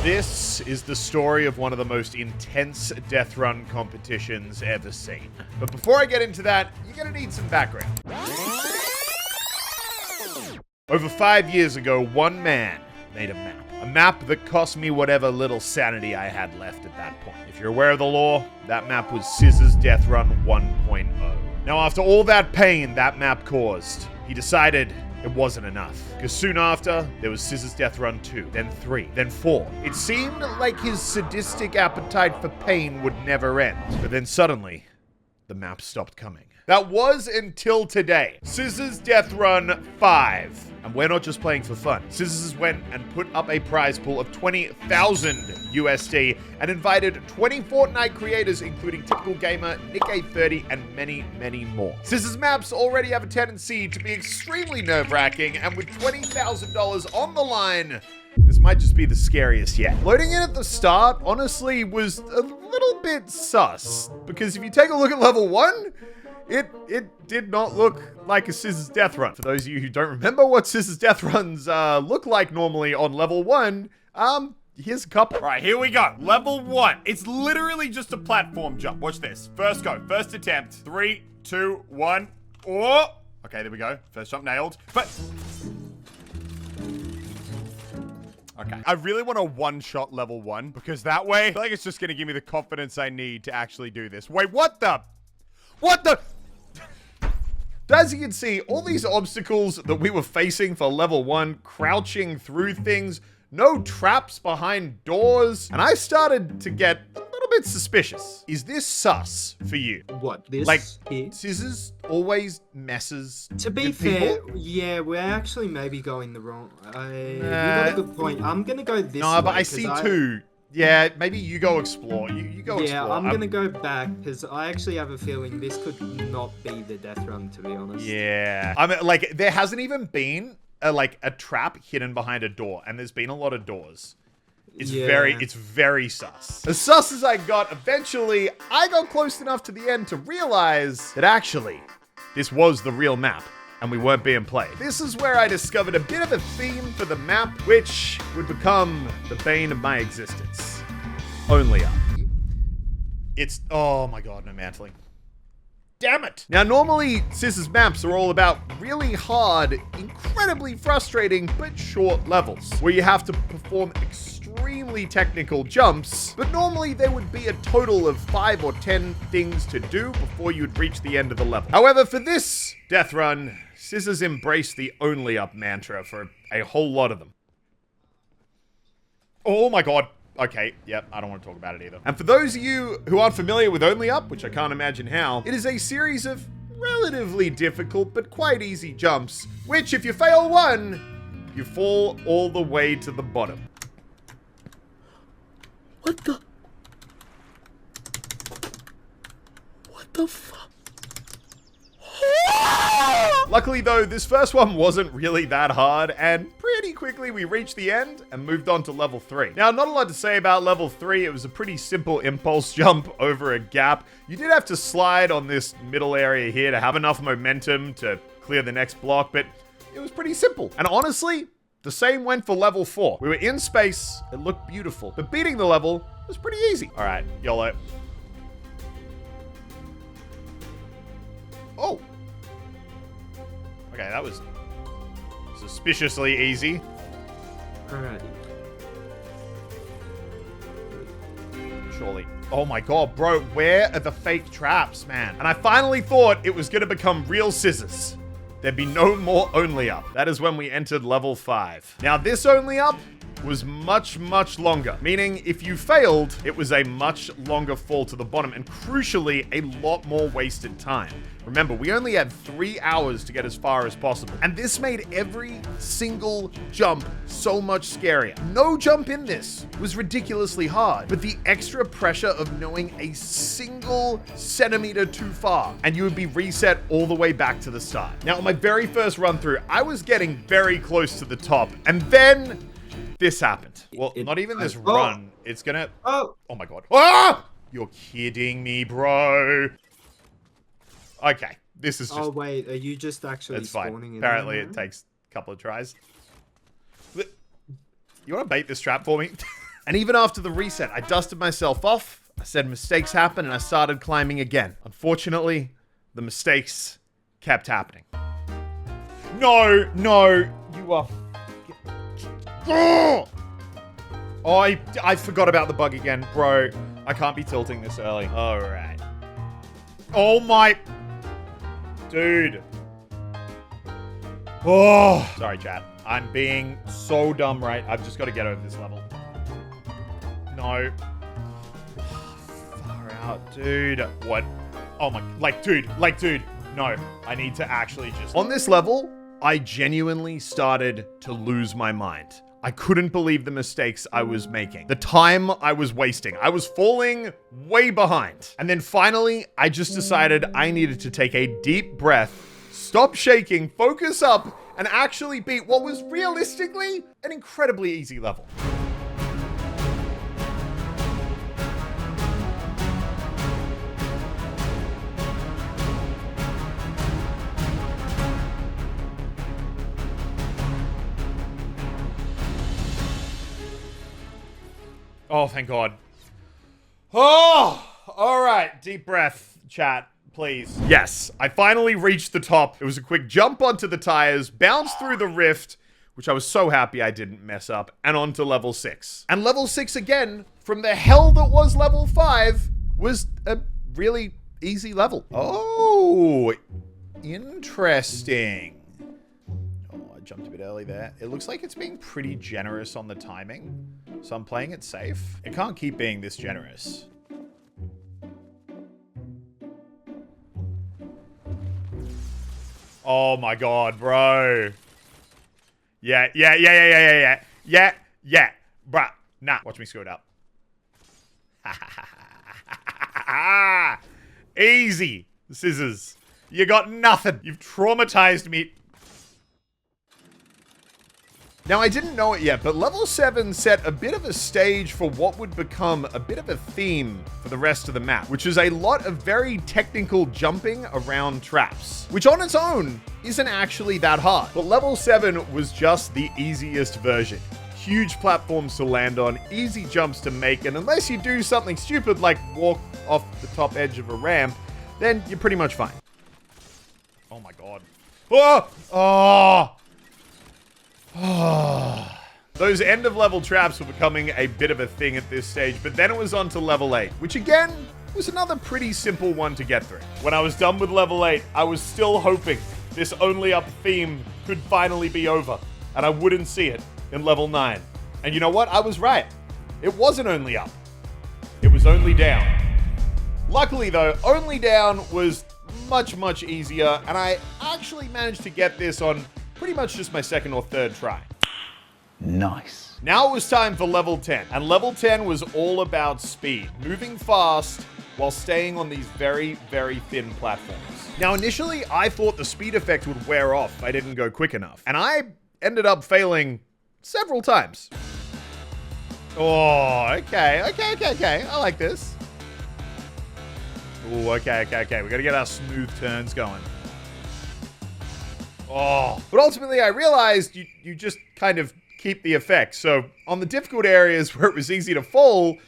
This is the story of one of the most intense death run competitions ever seen. But before I get into that, you're gonna need some background. Over 5 years ago, one man made a map. A map that cost me whatever little sanity I had left at that point. If you're aware of the lore, that map was Scissor's Death Run 1.0. Now, after all that pain that map caused, he decided it wasn't enough. Because soon after, there was Scissor's Death Run 2, then 3, then 4. It seemed like his sadistic appetite for pain would never end. But then suddenly, the map stopped coming. That was until today. Scissor's Death Run 5. And we're not just playing for fun. Scissor's went and put up a prize pool of 20,000 USD and invited 20 Fortnite creators, including Typical Gamer, Nick830, and many, many more. Scissor's maps already have a tendency to be extremely nerve-wracking, and with $20,000 on the line, this might just be the scariest yet. Loading in at the start, honestly, was a little bit sus. Because if you take a look at level 1, it did not look like a Scissor's Death Run. For those of you who don't remember what Scissor's Death Runs look like normally on level 1, here's a couple. All right, here we go. Level 1. It's literally just a platform jump. Watch this. First go. First attempt. 3, 2, 1. Oh! Okay, there we go. First jump nailed. But... okay. I really want a one-shot level 1, because that way, I feel like it's just going to give me the confidence I need to actually do this. Wait, what the... what the... As you can see, all these obstacles that we were facing for level 1, crouching through things, no traps behind doors, and I started to get a little bit suspicious. Is this sus for you? What, this like, here? Scissors always messes To be with fair, people? yeah, we're actually maybe going the wrong... you got a good point. I'm gonna go this way. No, but I see two. Yeah, maybe you go explore. You go explore. Yeah, I'm gonna go back, because I actually have a feeling this could not be the death run, to be honest. Yeah. I mean, like, there hasn't even been, a trap hidden behind a door, and there's been a lot of doors. It's very sus. As sus as I got, eventually, I got close enough to the end to realize that actually, this was the real map, and we weren't being played. This is where I discovered a bit of a theme for the map, which would become the bane of my existence. Only up. It's, oh my god, no mantling. Damn it! Now, normally, Scissor's maps are all about really hard, incredibly frustrating, but short levels, where you have to perform extremely technical jumps, but normally there would be a total of 5 or 10 things to do before you'd reach the end of the level. However, for this death run, Scissor's embraced the only up mantra for a whole lot of them. Oh my god. Okay, yep, I don't want to talk about it either. And for those of you who aren't familiar with Only Up, which I can't imagine how, it is a series of relatively difficult but quite easy jumps, which if you fail one, you fall all the way to the bottom. What the fuck? Luckily though, this first one wasn't really that hard, and pretty quickly we reached the end and moved on to level 3. Now, not a lot to say about level 3. It was a pretty simple impulse jump over a gap. You did have to slide on this middle area here to have enough momentum to clear the next block, but it was pretty simple. And honestly, the same went for level 4. We were in space, it looked beautiful, but beating the level was pretty easy. All right, YOLO. Oh. Okay, that was suspiciously easy. Alright. Surely. Oh my god, bro, where are the fake traps, man? And I finally thought it was gonna become real Scissors. There'd be no more Only Up. That is when we entered level 5. Now, this Only Up was much, much longer. Meaning, if you failed, it was a much longer fall to the bottom, and crucially, a lot more wasted time. Remember, we only had 3 hours to get as far as possible. And this made every single jump so much scarier. No jump in this was ridiculously hard, but the extra pressure of knowing a single centimeter too far, and you would be reset all the way back to the start. Now, on my very first run through, I was getting very close to the top, and then this happened. Well, not even this run. It's gonna... Oh my god. Ah! You're kidding me, bro. Okay, this is just... Oh, wait, are you just actually spawning in Apparently there it takes a couple of tries. You want to bait this trap for me? And even after the reset, I dusted myself off, I said mistakes happen, and I started climbing again. Unfortunately, the mistakes kept happening. No, you are... Oh, I forgot about the bug again. Bro, I can't be tilting this early. All right. Oh my... Dude. Oh. Sorry, chat. I'm being so dumb, right? I've just got to get over this level. No. Far out, dude. What? Oh my... dude. No. I need to actually just... On this level, I genuinely started to lose my mind. I couldn't believe the mistakes I was making. The time I was wasting. I was falling way behind. And then finally, I just decided I needed to take a deep breath, stop shaking, focus up, and actually beat what was realistically an incredibly easy level. Oh, thank God. Oh, all right. Deep breath, chat, please. Yes, I finally reached the top. It was a quick jump onto the tires, bounced through the rift, which I was so happy I didn't mess up, and onto level 6. And level 6 again, from the hell that was level 5, was a really easy level. Oh, interesting. Jumped a bit early there. It looks like it's being pretty generous on the timing, so I'm playing it safe. It can't keep being this generous. Oh my God, bro. Yeah. Bruh, nah. Watch me screw it up. Easy, scissors. You got nothing. You've traumatized me. Now, I didn't know it yet, but level 7 set a bit of a stage for what would become a bit of a theme for the rest of the map, which is a lot of very technical jumping around traps, which on its own isn't actually that hard. But level 7 was just the easiest version. Huge platforms to land on, easy jumps to make, and unless you do something stupid like walk off the top edge of a ramp, then you're pretty much fine. Oh my God. Oh! Those end of level traps were becoming a bit of a thing at this stage, but then it was on to level 8, which again was another pretty simple one to get through. When I was done with level 8, I was still hoping this only up theme could finally be over, and I wouldn't see it in level 9. And you know what? I was right. It wasn't only up. It was only down. Luckily though, only down was much easier, and I actually managed to get this on pretty much just my second or third try. Nice. Now it was time for level 10. And level 10 was all about speed. Moving fast while staying on these very thin platforms. Now initially, I thought the speed effect would wear off if I didn't go quick enough. And I ended up failing several times. Oh, okay. I like this. Oh, okay. We gotta get our smooth turns going. Oh, but ultimately I realized you just kind of keep the effect. So on the difficult areas where it was easy to fall,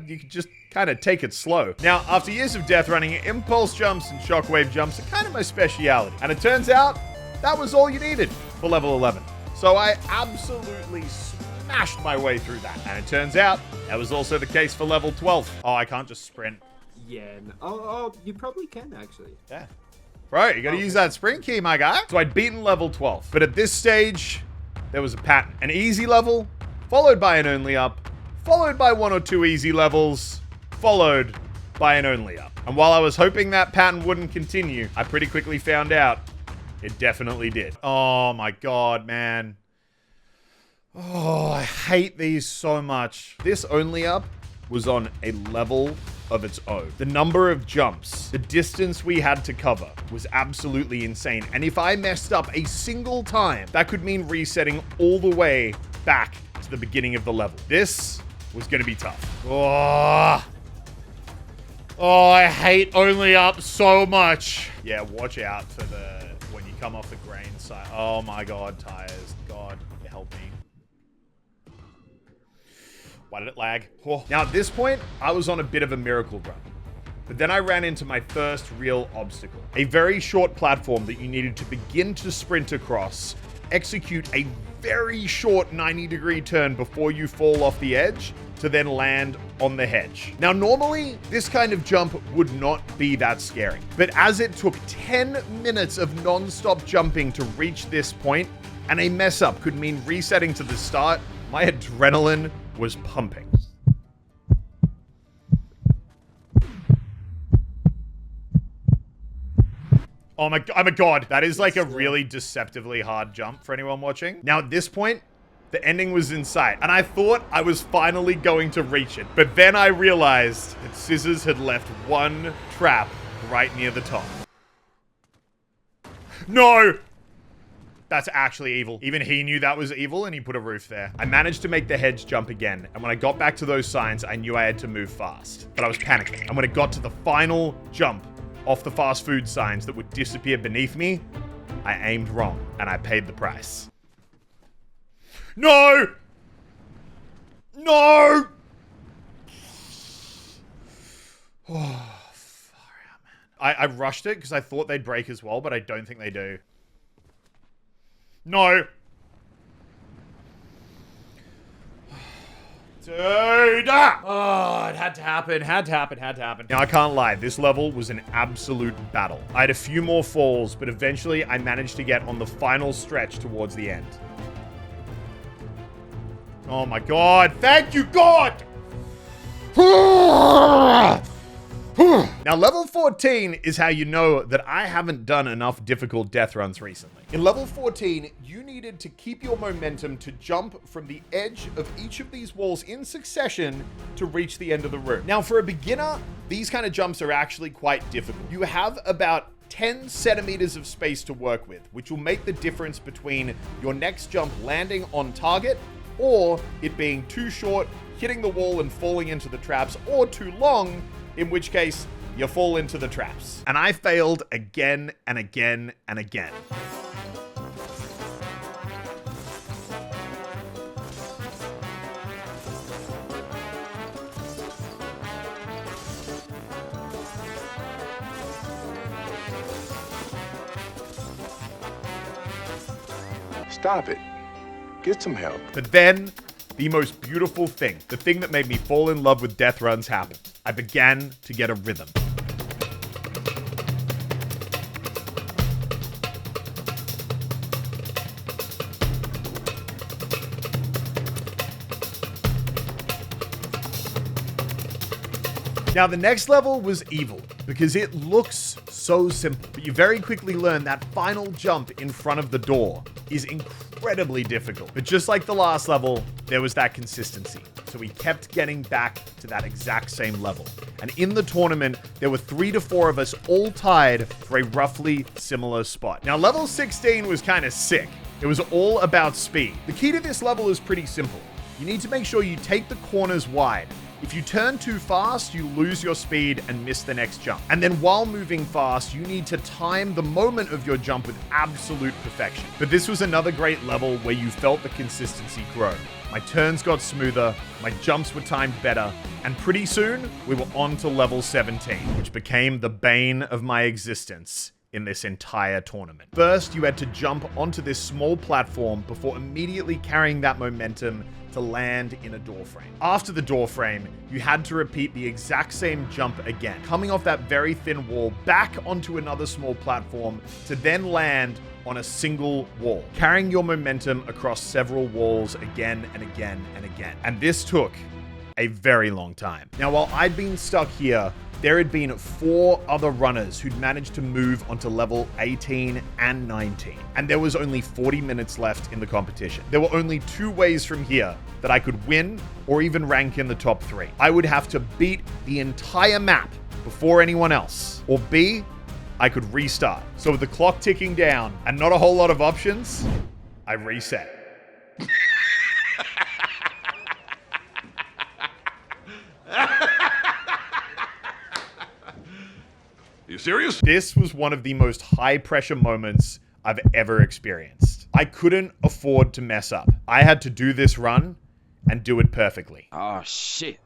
you could just kind of take it slow. Now, after years of death running, impulse jumps and shockwave jumps are kind of my speciality. And it turns out that was all you needed for level 11. So I absolutely smashed my way through that. And it turns out that was also the case for level 12. Oh, I can't just sprint. Yeah. Oh, you probably can actually. Yeah. Bro, you gotta use that sprint key, my guy. So I'd beaten level 12. But at this stage, there was a pattern. An easy level, followed by an only up, followed by 1 or 2 easy levels, followed by an only up. And while I was hoping that pattern wouldn't continue, I pretty quickly found out it definitely did. Oh my God, man. Oh, I hate these so much. This only up was on a level of its own. The number of jumps, the distance we had to cover was absolutely insane. And if I messed up a single time, that could mean resetting all the way back to the beginning of the level. This was gonna be tough. Oh, I hate only up so much. Yeah, watch out for when you come off the grain side. Oh my God, tires. God, help me. Why did it lag? Oh. Now at this point, I was on a bit of a miracle run. But then I ran into my first real obstacle. A very short platform that you needed to begin to sprint across, execute a very short 90-degree turn before you fall off the edge, to then land on the hedge. Now, normally, this kind of jump would not be that scary. But as it took 10 minutes of non-stop jumping to reach this point, and a mess up could mean resetting to the start, my adrenaline was pumping. Oh my god, that is like a really deceptively hard jump for anyone watching. Now at this point, the ending was in sight, and I thought I was finally going to reach it. But then I realized that Scissors had left one trap right near the top. No! That's actually evil. Even he knew that was evil, and he put a roof there. I managed to make the hedge jump again, and when I got back to those signs, I knew I had to move fast. But I was panicking, and when it got to the final jump off the fast food signs that would disappear beneath me, I aimed wrong, and I paid the price. No! No! Oh, far out, man. I rushed it because I thought they'd break as well, but I don't think they do. No! Dude! Oh, it had to happen, had to happen, had to happen. Now, I can't lie, this level was an absolute battle. I had a few more falls, but eventually I managed to get on the final stretch towards the end. Oh my god, thank you, God! Now, level 14 is how you know that I haven't done enough difficult death runs recently. In level 14, you needed to keep your momentum to jump from the edge of each of these walls in succession to reach the end of the room. Now, for a beginner, these kind of jumps are actually quite difficult. You have about 10 centimeters of space to work with, which will make the difference between your next jump landing on target or it being too short, hitting the wall and falling into the traps, or too long, in which case you fall into the traps. And I failed again and again and again. Stop it. Get some help. But then, the most beautiful thing, the thing that made me fall in love with death runs happened. I began to get a rhythm. Now, the next level was evil, because it looks so simple, but you very quickly learn that final jump in front of the door is incredibly difficult. But just like the last level, there was that consistency. So we kept getting back to that exact same level. And in the tournament, there were 3 to 4 of us all tied for a roughly similar spot. Now, level 16 was kind of sick. It was all about speed. The key to this level is pretty simple. You need to make sure you take the corners wide. If you turn too fast, you lose your speed and miss the next jump. And then while moving fast, you need to time the moment of your jump with absolute perfection. But this was another great level where you felt the consistency grow. My turns got smoother, my jumps were timed better, and pretty soon, we were on to level 17, which became the bane of my existence in this entire tournament. First, you had to jump onto this small platform before immediately carrying that momentum to land in a door frame. After the door frame, you had to repeat the exact same jump again, coming off that very thin wall back onto another small platform to then land on a single wall, carrying your momentum across several walls again and again and again. And this took a very long time. Now, while I'd been stuck here, there had been 4 other runners who'd managed to move onto level 18 and 19. And there was only 40 minutes left in the competition. There were only 2 ways from here that I could win or even rank in the top 3. I would have to beat the entire map before anyone else, or B, I could restart. So with the clock ticking down and not a whole lot of options, I reset. Are you serious? This was one of the most high-pressure moments I've ever experienced. I couldn't afford to mess up. I had to do this run and do it perfectly. Oh, shit.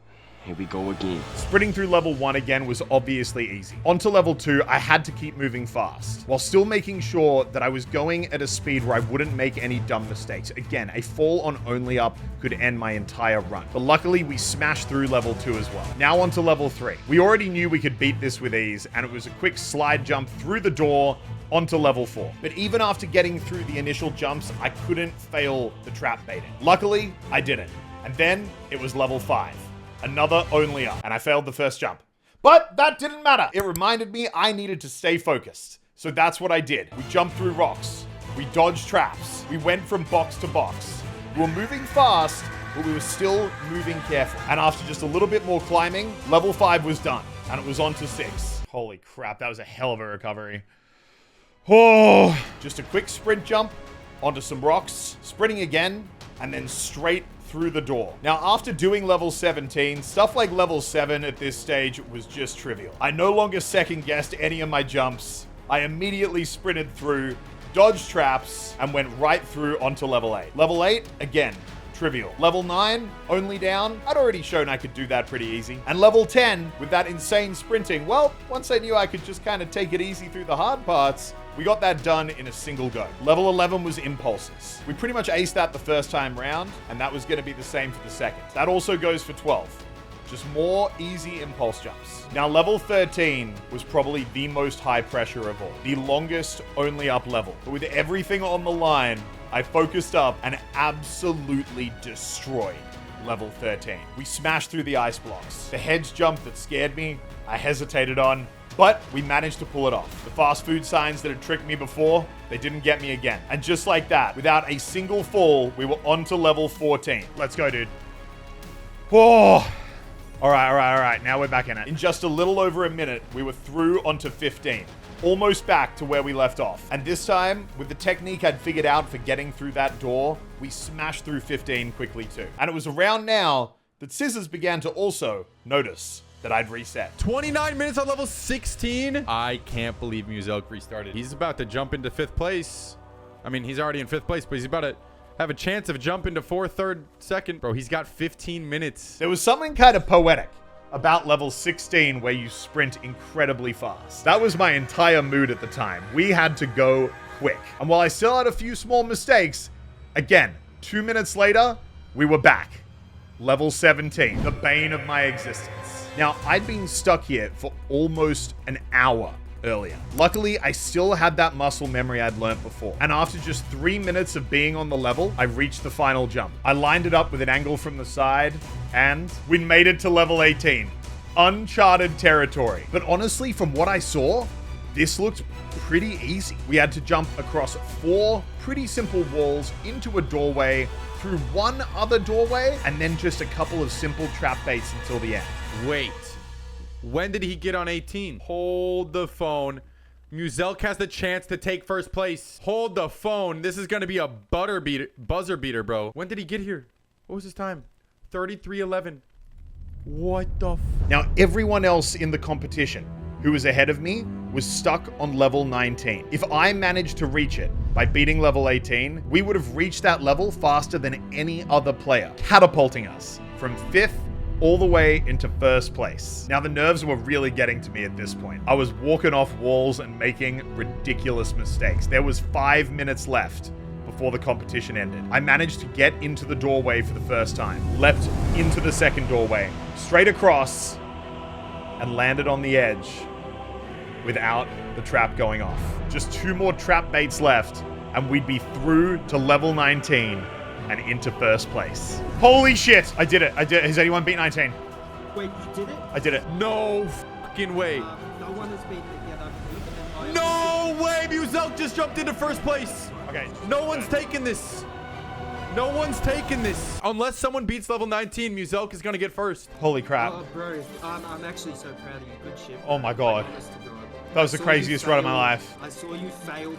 Here we go again. Sprinting through level 1 again was obviously easy. Onto level 2, I had to keep moving fast, while still making sure that I was going at a speed where I wouldn't make any dumb mistakes. Again, a fall on only up could end my entire run. But luckily, we smashed through level 2 as well. Now onto level 3. We already knew we could beat this with ease, and it was a quick slide jump through the door onto level 4. But even after getting through the initial jumps, I couldn't fail the trap baiting. Luckily, I didn't. And then it was level 5. Another only up, and I failed the first jump. But that didn't matter. It reminded me I needed to stay focused. So that's what I did. We jumped through rocks. We dodged traps. We went from box to box. We were moving fast, but we were still moving careful. And after just a little bit more climbing, level 5 was done, and it was on to 6. Holy crap, that was a hell of a recovery. Oh, just a quick sprint jump onto some rocks, sprinting again, and then straight through the door. Now, after doing level 17, stuff like level 7 at this stage was just trivial. I no longer second-guessed any of my jumps. I immediately sprinted through, dodged traps, and went right through onto level 8. Level 8, again, trivial. Level 9, only down. I'd already shown I could do that pretty easy. And level 10, with that insane sprinting, well, once I knew I could just kind of take it easy through the hard parts, we got that done in a single go. Level 11 was impulses. We pretty much aced that the first time round, and that was going to be the same for the second. That also goes for 12. Just more easy impulse jumps. Now, level 13 was probably the most high pressure of all. The longest only up level. But with everything on the line, I focused up and absolutely destroyed level 13. We smashed through the ice blocks. The hedge jump that scared me, I hesitated on, but we managed to pull it off. The fast food signs that had tricked me before, they didn't get me again. And just like that, without a single fall, we were on to level 14. Let's go, dude. Oh. All right. Now we're back in it. In just a little over a minute, we were through onto 15. Almost back to where we left off. And this time, with the technique I'd figured out for getting through that door, we smashed through 15 quickly too. And it was around now that Scissors began to also notice that I'd reset. 29 minutes on level 16. I can't believe Muselk restarted. He's about to jump into 5th place. I mean, he's already in 5th place, but he's about to have a chance of jumping to 4th, 3rd, 2nd. Bro, he's got 15 minutes. There was something kind of poetic about level 16 where you sprint incredibly fast. That was my entire mood at the time. We had to go quick. And while I still had a few small mistakes, again, 2 minutes later, we were back. Level 17, the bane of my existence. Now, I'd been stuck here for almost an hour earlier. Luckily, I still had that muscle memory I'd learnt before. And after just 3 minutes of being on the level, I reached the final jump. I lined it up with an angle from the side, and we made it to level 18. Uncharted territory. But honestly, from what I saw, this looked pretty easy. We had to jump across 4 pretty simple walls into a doorway, through one other doorway, and then just a couple of simple trap baits until the end. Wait. When did he get on 18? Hold the phone. Muselk has the chance to take 1st place. Hold the phone. This is going to be a buzzer beater, bro. When did he get here? What was his time? 33:11. What the f... Now, everyone else in the competition who was ahead of me was stuck on level 19. If I managed to reach it by beating level 18, we would have reached that level faster than any other player, catapulting us from 5th all the way into 1st place. Now, the nerves were really getting to me at this point. I was walking off walls and making ridiculous mistakes. There was 5 minutes left before the competition ended. I managed to get into the doorway for the first time, leapt into the second doorway, straight across, and landed on the edge without the trap going off. Just 2 more trap baits left, and we'd be through to level 19 and into 1st place. Holy shit! I did it. Has anyone beat 19? Wait, you did it? I did it. No fucking way. No one has beaten it yet. No way! Muselk just jumped into 1st place. Okay. No one's taking this. No one's taking this. Unless someone beats level 19, Muselk is going to get 1st. Holy crap. Oh, bro, I'm actually so proud of you. Good shit. Oh my god. Honest to God. That was the I saw craziest you run of my fail- life. I saw you fail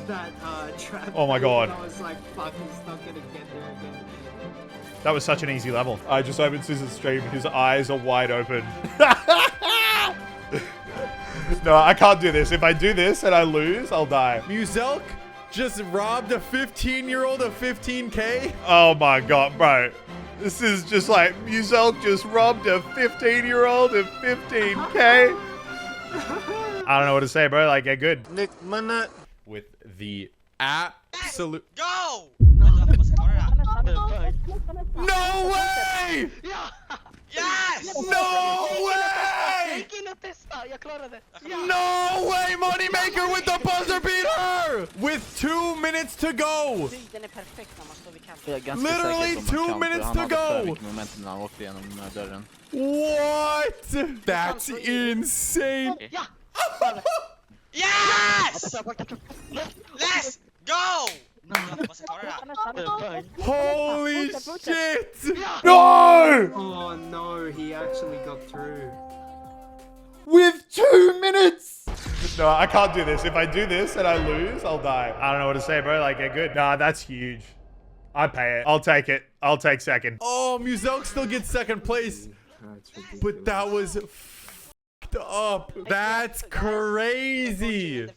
that trap. Oh my god. And I was like, fuck, he's not gonna get there again. That was such an easy level. I just opened Scissors' stream. His eyes are wide open. No, I can't do this. If I do this and I lose, I'll die. Muselk just robbed a 15-year-old of 15K. Oh my god, bro. This is just like, Muselk just robbed a 15-year-old of 15K. I don't know what to say, bro. Like, get good. With the absolute... Go! No way! Yes! No way! No way, Moneymaker with the buzzer beater! With 2 minutes to go! Literally 2 minutes to go! What? That's insane! Yes! Let's go! Holy shit! No! Oh no, he actually got through. With 2 minutes! No, I can't do this. If I do this and I lose, I'll die. I don't know what to say, bro. Like, get good. Nah, that's huge. I pay it. I'll take it. I'll take second. Oh, Muselk still gets second place. That's ridiculous. But that was f***ed up. That's crazy.